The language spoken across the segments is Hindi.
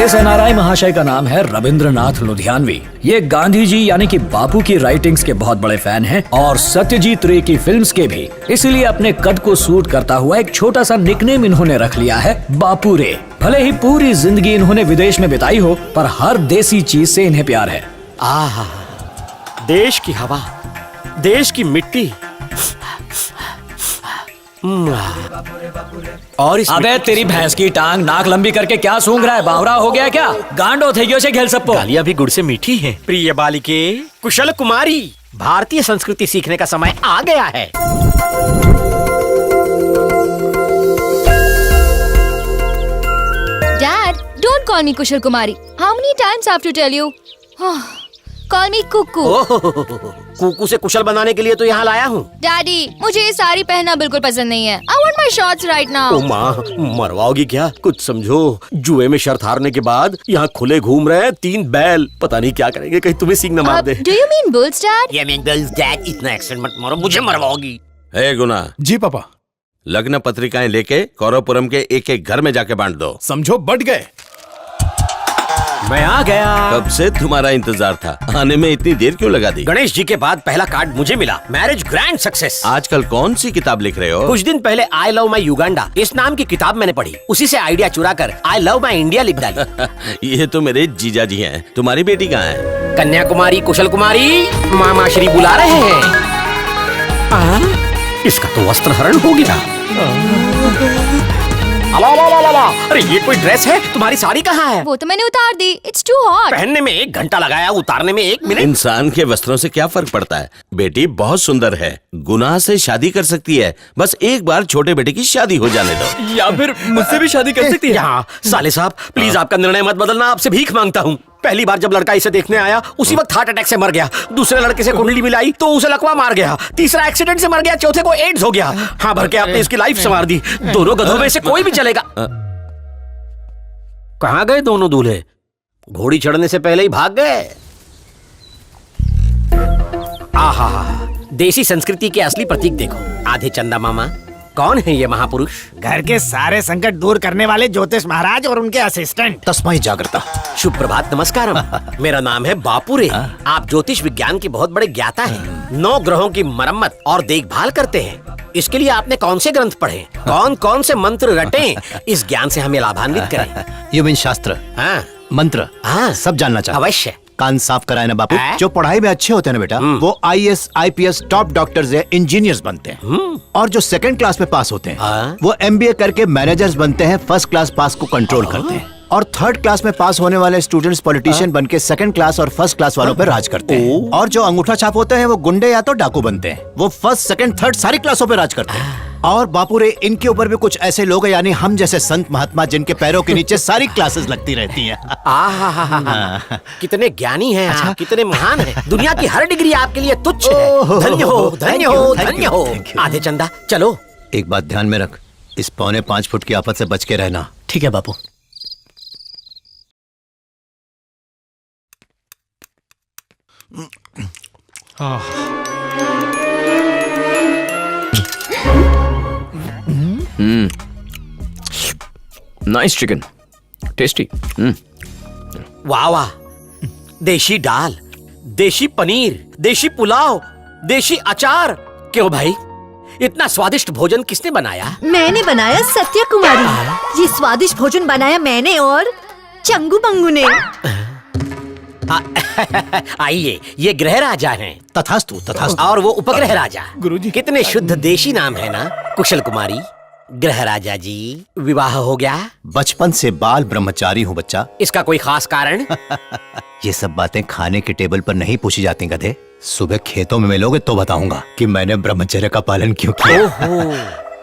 इस एनआरआई महाशय का नाम है रविंद्रनाथ लुधियानवी। ये गांधी जी यानी कि बापू की राइटिंग्स के बहुत बड़े फैन हैं और सत्यजीत रे की फिल्म्स के भी। इसीलिए अपने कद को सूट करता हुआ एक छोटा सा निकनेम इन्होंने रख लिया है, बापू रे। भले ही पूरी जिंदगी इन्होंने विदेश में बिताई हो, पर हर देसी चीज से इन्हें प्यार है। आहा, देश की हवा, देश की मिट्टी और अबे तेरी भैंस की टांग नाक लंबी करके क्या सूंघ रहा है? बावरा हो गया क्या? गांडो थे से खेल सबको। गालियां भी गुड़ से मीठी हैं। प्रिय बालिके, कुशल कुमारी, भारतीय संस्कृति सीखने का समय आ गया है। Dad, don't call me Kusal Kumari. How many times I have to tell you? Call me Kuku. Kuku से कुशल बनाने के लिए तो यहाँ लाया हूँ। डैडी, मुझे ये साड़ी पहनना बिल्कुल पसंद नहीं है। I want my shorts right now। ओ माँ, मरवाओगी क्या? कुछ समझो। जुए में शर्त हारने के बाद यहाँ खुले घूम रहे हैं 3 बैल। पता नहीं क्या करेंगे, कहीं तुम्हें सींग न मार दे। Do you mean bulls, Dad? Yeah, mean bulls, Dad. इतना एक्सेंट मत मारो, मुझे मरवाओगी। हे गुना। जी पापा। लग्न पत्रिकाएं लेके कौरवपुरम के एक एक घर में जाके बांट दो। समझो बढ़ गए। मैं आ गया। कब से तुम्हारा इंतजार था, आने में इतनी देर क्यों लगा दी? गणेश जी के बाद पहला कार्ड मुझे मिला। Marriage grand success. आजकल कौन सी किताब लिख रहे हो? कुछ दिन पहले आई लव माई युगांडा इस नाम की किताब मैंने पढ़ी। उसी से आइडिया चुरा कर आई लव माई इंडिया लिख डाली। ये तो मेरे जीजा जी हैं। तुम्हारी बेटी कहाँ है? कन्याकुमारी कुशल कुमारी, मामा श्री बुला रहे हैं। इसका तो वस्त्र हरण हो गया। अरे ये कोई ड्रेस है? तुम्हारी साड़ी कहाँ है? वो तो मैंने उतार दी। It's too hot। पहनने में 1 घंटा लगाया, उतारने में 1 मिनट। इंसान के वस्त्रों से क्या फर्क पड़ता है? बेटी बहुत सुंदर है, गुनाह से शादी कर सकती है। बस एक बार छोटे बेटे की शादी हो जाने दो। या फिर मुझसे भी शादी कर सकती है। साले साहब, प्लीज आपका निर्णय मत बदलना, आपसे भीख मांगता हूँ। पहली बार जब लड़का इसे देखने आया उसी वक्त हार्ट अटैक से मर गया। दूसरे लड़के से कुंडली मिलाई तो उसे लकवा मार गया। तीसरा एक्सीडेंट से मर गया। चौथे को एड्स हो गया। हाँ भर के आपने इसकी लाइफ संवार दी। दोनों गधों में से कोई भी चलेगा। कहाँ गए दोनों दूल्हे? घोड़ी चढ़ने से पहले ही भाग गए। आहा, देसी संस्कृति के असली प्रतीक देखो। आधे चंदा मामा। कौन है ये महापुरुष? घर के सारे संकट दूर करने वाले ज्योतिष महाराज और उनके असिस्टेंट। तस्मै जागृता। शुभ प्रभात, नमस्कारम। मेरा नाम है बापूरे। आप ज्योतिष विज्ञान के बहुत बड़े ज्ञाता हैं। 9 ग्रहों की मरम्मत और देखभाल करते हैं। इसके लिए आपने कौन से ग्रंथ पढ़े, कौन कौन से मंत्र रटे? इस ज्ञान से हमें लाभान्वित करें। यू मीन शास्त्र, मंत्र, सब जानना चाहते? अवश्य। कान साफ कराए ना बापू। जो पढ़ाई में अच्छे होते हैं ना बेटा, वो IAS, IPS टॉप डॉक्टर्स या इंजीनियर्स बनते हैं। और जो 2nd क्लास में पास होते हैं वो MBA करके मैनेजर्स बनते हैं, 1st क्लास पास को कंट्रोल करते हैं। और 3rd क्लास में पास होने वाले स्टूडेंट्स पॉलिटिशियन बनके 2nd क्लास और 1st क्लास वालों पर राज करते हैं। और जो अंगूठा छाप होते हैं वो गुंडे या तो डाकू बनते हैं। वो 1st, 2nd, 3rd सारी क्लासों पे राज करते हैं। और बापूरे, इनके ऊपर भी कुछ ऐसे लोग हैं, यानी हम जैसे संत महात्मा, जिनके पैरों के नीचे सारी क्लासेस लगती रहती हैं। कितने ज्ञानी हैं आप, कितने महान हैं। दुनिया की हर डिग्री आपके लिए तुच्छ है। धन्य हो, धन्य हो, धन्य हो। आधे चंदा, चलो। एक बात ध्यान में रख, इस 4.25 फुट की आफत से बच के रहना। ठीक है बापू। Nice chicken, tasty. वाह वाह, देशी दाल, देशी पनीर, देशी पुलाव, देशी अचार। क्यों भाई, इतना स्वादिष्ट भोजन किसने बनाया? मैंने बनाया सत्य कुमारी। ये स्वादिष्ट भोजन बनाया मैंने और चंगू पंगू ने। आइए, ये ग्रह राजा हैं। तथास्तु, तथास्तु। और वो उपग्रह राजा। गुरुजी। कितने शुद्ध देशी नाम है ना। कुशल कुमारी, ग्रह राजा जी, विवाह हो गया? बचपन से बाल ब्रह्मचारी हूँ बच्चा। इसका कोई खास कारण? ये सब बातें खाने के टेबल पर नहीं पूछी जाती गधे। सुबह खेतों में मिलोगे तो बताऊंगा कि मैंने ब्रह्मचर्य का पालन क्यों किया।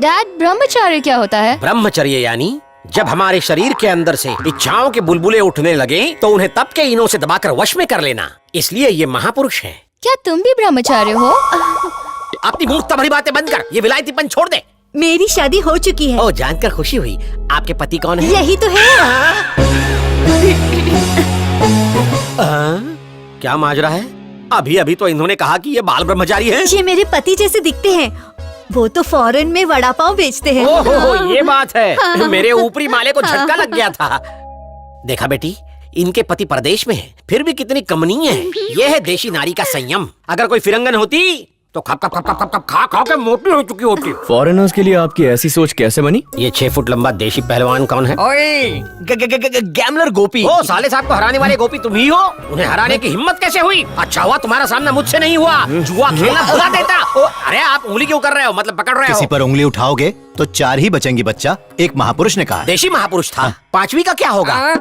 डैड, ब्रह्मचर्य क्या होता है? ब्रह्मचर्य यानी जब हमारे शरीर के अंदर से इच्छाओं के बुलबुले उठने लगे तो उन्हें तप के इनों से दबाकर वश में कर लेना। इसलिए ये महापुरुष हैं। क्या तुम भी ब्रह्मचार्य हो? अपनी मूर्खता भरी बातें बंद कर, ये विलायतीपन छोड़ दे। मेरी शादी हो चुकी है। ओ, जानकर खुशी हुई। आपके पति कौन है? यही तो है। क्या माजरा है? अभी अभी तो इन्होंने कहा कि ये बाल ब्रह्मचारी हैं। ये मेरे पति जैसे दिखते हैं। वो तो फॉरेन में वड़ा पाव बेचते हैं। ओहो, ये बात है। मेरे ऊपरी माले को झटका लग गया था। देखा बेटी, इनके पति परदेश में है, फिर भी कितनी कमनीय है। ये है देशी नारी का संयम। अगर कोई फिरंगन होती तो खप खप खप खप खप खा खा के मोटी हो चुकी होती। फॉरेनर्स के लिए आपकी ऐसी सोच कैसे बनी? ये 6 फुट लंबा देशी पहलवान कौन है? गैमलर गोपी। ओ साले साहब को हराने वाले गोपी तुम ही हो। उन्हें हराने की हिम्मत कैसे हुई? अच्छा हुआ तुम्हारा सामना मुझसे नहीं हुआ, जुआ खेलना भुला देता। अरे आप उंगली क्यों कर रहे हो, मतलब पकड़ रहे हो? किसी पर उंगली उठाओगे तो 4 ही बचेंगी बच्चा, एक महापुरुष ने कहा। देशी महापुरुष था, 5वीं का क्या होगा?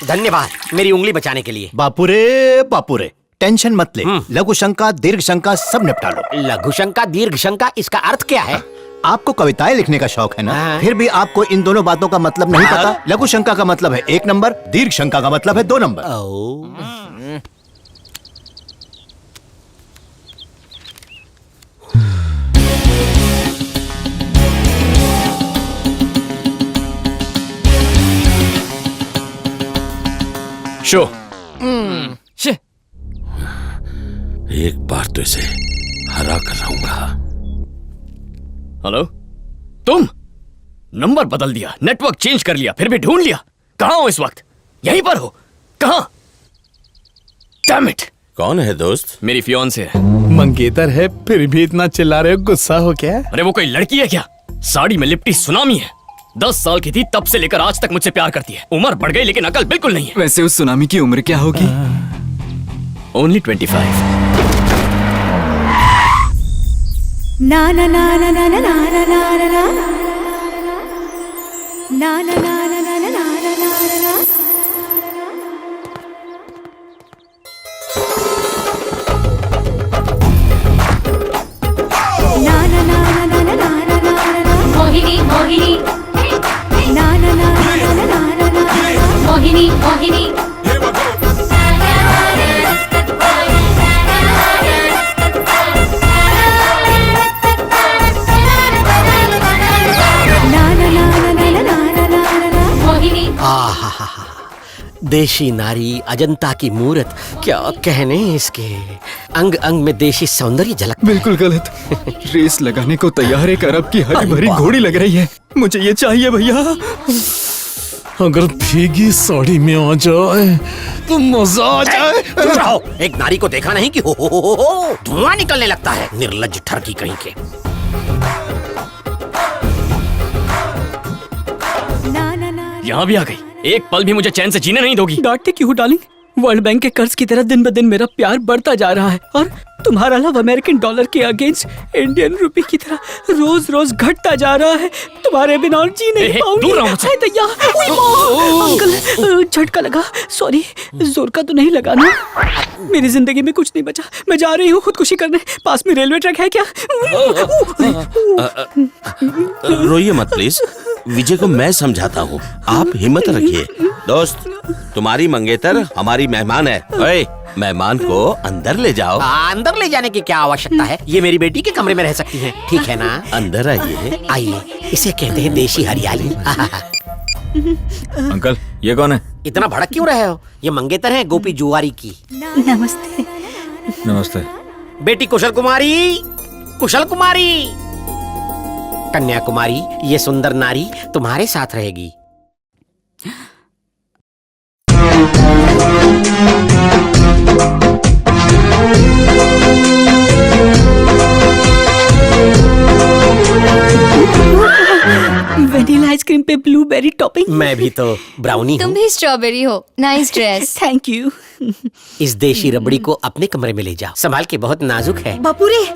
धन्यवाद मेरी उंगली बचाने के लिए। बापुरे टेंशन मत ले, लघु शंका दीर्घ शंका सब निपटा लो। लघु शंका दीर्घ शंका, इसका अर्थ क्या है? आपको कविताएं लिखने का शौक है ना, फिर भी आपको इन दोनों बातों का मतलब नहीं पता। लघु शंका का मतलब है 1 नंबर, दीर्घ शंका का मतलब है 2 नंबर। शो एक बार तो इसे हरा कर रहूंगा। हेलो, तुम? नंबर बदल दिया, नेटवर्क चेंज कर लिया, फिर भी ढूंढ लिया। कहां हो इस वक्त? यहीं पर हो? कहां? Damn it! कौन है दोस्त? मेरी फियांसे है। मंगेतर है, फिर भी इतना चिल्ला रहे हो, गुस्सा हो क्या? अरे वो कोई लड़की है क्या? साड़ी में लिपटी सुनामी है। 10 साल की थी तब से लेकर आज तक मुझसे प्यार करती है। उम्र बढ़ गई लेकिन अकल बिल्कुल नहीं है। वैसे उस सुनामी की उम्र क्या होगी? ओनली 25। ना ना ना ना ना ना ना ना ना ना ना ना ना ना ना ना ना। मोहिनी मोहिनी ना ना ना ना ना ना ना। मोहिनी मोहिनी मोहिनी। आहा, देशी नारी, अजंता की मूरत, क्या कहने इसके। अंग अंग में देशी सौंदर्य झलक। बिल्कुल गलत। रेस लगाने को तैयार एक अरब की हरी भरी घोड़ी लग रही है। मुझे ये चाहिए भैया। अगर भीगी साड़ी में आ जाए तो मजा आ जाए। चुप रहो। एक नारी को देखा नहीं कि हो धुआं निकलने लगता है। निर्लज्ज ठरकी कहीं के। यहाँ भी आ गई। एक पल भी मुझे चैन से जीने नहीं दोगी। डांटते क्यों डार्लिंग? वर्ल्ड बैंक के कर्ज की तरह दिन ब दिन मेरा प्यार बढ़ता जा रहा है और तुम्हारा लव अमेरिकन डॉलर के अगेंस्ट इंडियन रुपए की तरह रोज रोज घटता जा रहा है। तुम्हारे बिना और जी नहीं पाऊंगी। दूर रहो मुझसे। हाय दैया, अंकल झटका लगा। सॉरी, जोर का तो नहीं लगा ना? मेरी जिंदगी में कुछ नहीं बचा। मैं जा रही हूँ खुदकुशी करने। पास में रेलवे ट्रैक है क्या? रोइए मत प्लीज, विजय को मैं समझाता हूँ। आप हिम्मत रखिए। दोस्त, तुम्हारी मंगेतर हमारी मेहमान है। ओए, मेहमान को अंदर ले जाओ। अंदर ले जाने की क्या आवश्यकता है? ये मेरी बेटी के कमरे में रह सकती है, ठीक है ना? अंदर आइए। आइए, इसे कहते हैं देशी हरियाली। अंकल, ये कौन है? इतना भड़क क्यों रहे हो? ये मंगेतर है गोपी जुआरी की। नमस्ते। नमस्ते। बेटी कुशल कुमारी, कुशल कुमारी, कन्याकुमारी, ये सुंदर नारी तुम्हारे साथ रहेगी। वेनिला आइसक्रीम पे ब्लूबेरी टॉपिंग। मैं भी तो ब्राउनी तुम हूँ। भी स्ट्रॉबेरी हो। Nice dress. Thank you. इस देशी रबड़ी को अपने कमरे में ले जाओ, संभाल के, बहुत नाजुक है। बापूरे,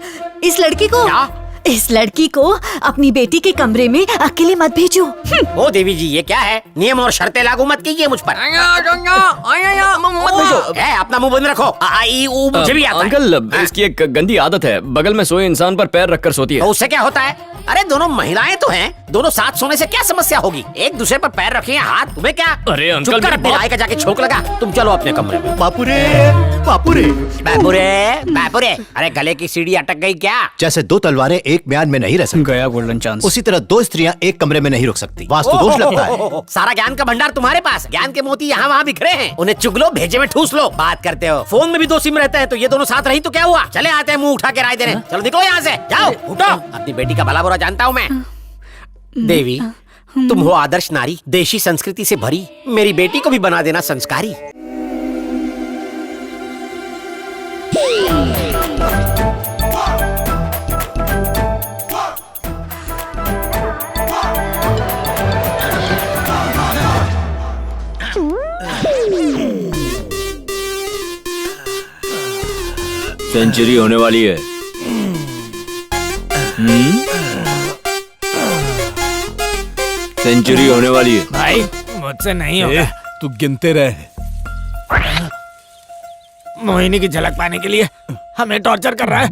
इस लड़की को क्या? इस लड़की को अपनी बेटी के कमरे में अकेले मत भेजो। ओ देवी जी, ये क्या है? नियम और शर्तें लागू मत कीजिए मुझ पर। मत भेजो। ए, अपना मुंह बंद रखो। मुझे भी आता है। अंकल, इसकी एक गंदी आदत है, बगल में सोए इंसान पर पैर रखकर सोती है। तो उससे क्या होता है? अरे दोनों महिलाएं तो हैं, दोनों साथ सोने से क्या समस्या होगी? एक दूसरे पर पैर रखे हैं, हाथ, तुम्हें क्या? अरे अंकल, चुप कर, मेरी अपनी बात- राय का जाके छोक लगा। तुम चलो अपने कमरे में। बापुरे बापुरे। बापुरे, बापुरे, अरे गले की सीढ़ी अटक गई क्या? जैसे 2 तलवारें एक म्यान में नहीं रह सकती, गया गोल्डन चांस। उसी तरह 2 स्त्रियां एक कमरे में नहीं रुक सकती। वास्तु दोष लगता है। सारा ज्ञान का भंडार तुम्हारे पास। ज्ञान के मोती यहाँ वहाँ बिखरे हैं, उन्हें चुग लो, भेजे में ठूस लो। बात करते हो, फोन में भी 2 सिम रहते हैं, तो ये दोनों साथ रही तो क्या हुआ? चले आते हैं मुंह उठा के राय देने। चलो निकलो यहाँ से, जाओ, उठो। अपनी बेटी का भला बुरा जानता हूँ मैं। देवी, तुम हो आदर्श नारी, देशी संस्कृति से भरी। मेरी बेटी को भी बना देना संस्कारी। सेंचुरी होने वाली है। सेंचुरी होने वाली है। भाई मुझसे नहीं होगा। तू गिनते रहे। मोहिनी की झलक पाने के लिए हमें टॉर्चर कर रहा है।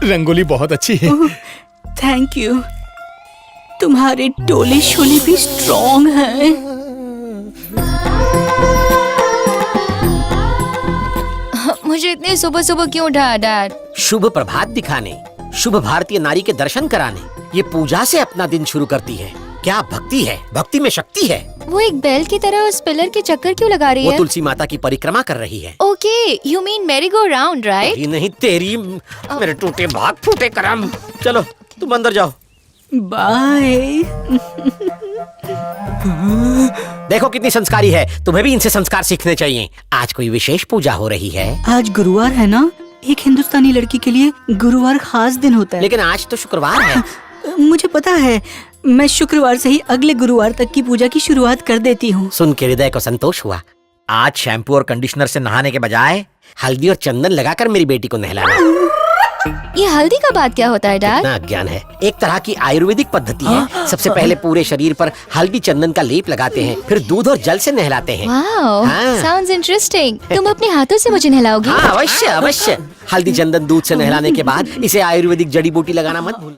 रंगोली बहुत अच्छी है। Thank you. तुम्हारे टोले शोले भी स्ट्रॉन्ग हैं। मुझे इतने सुबह सुबह क्यों उठाया डैड? शुभ प्रभात दिखाने, शुभ भारतीय नारी के दर्शन कराने, ये पूजा से अपना दिन शुरू करती है। क्या भक्ति है, भक्ति में शक्ति है। वो एक बैल की तरह उस पिलर के चक्कर क्यों लगा रही वो है? तुलसी माता की परिक्रमा कर रही है। Okay, you mean merry go round, right? ये नहीं तेरी, मेरे टूटे भाग फूटे करम। चलो तुम अंदर जाओ। बाय। देखो कितनी संस्कारी है, तुम्हें भी इनसे संस्कार सीखने चाहिए। आज कोई विशेष पूजा हो रही है। आज गुरुवार है ना? एक हिंदुस्तानी लड़की के लिए गुरुवार खास दिन होता है। लेकिन आज तो शुक्रवार है। मुझे पता है, मैं शुक्रवार से ही अगले गुरुवार तक की पूजा की शुरुआत कर देती हूँ। सुन के हृदय को संतोष हुआ। आज शैम्पू और कंडीशनर से नहाने के बजाय हल्दी और चंदन लगाकर मेरी बेटी को नहलाना। ये हल्दी का बात क्या होता है डैड? इतना अज्ञान है। एक तरह की आयुर्वेदिक पद्धति है। सबसे पहले पूरे शरीर पर हल्दी चंदन का लेप लगाते हैं, फिर दूध और जल से नहलाते हैं। वाओ, हाँ। Sounds interesting. तुम अपने हाथों से मुझे नहलाओगी? हाँ अवश्य अवश्य। हल्दी चंदन दूध से नहलाने के बाद इसे आयुर्वेदिक जड़ी बूटी लगाना मत भूलना।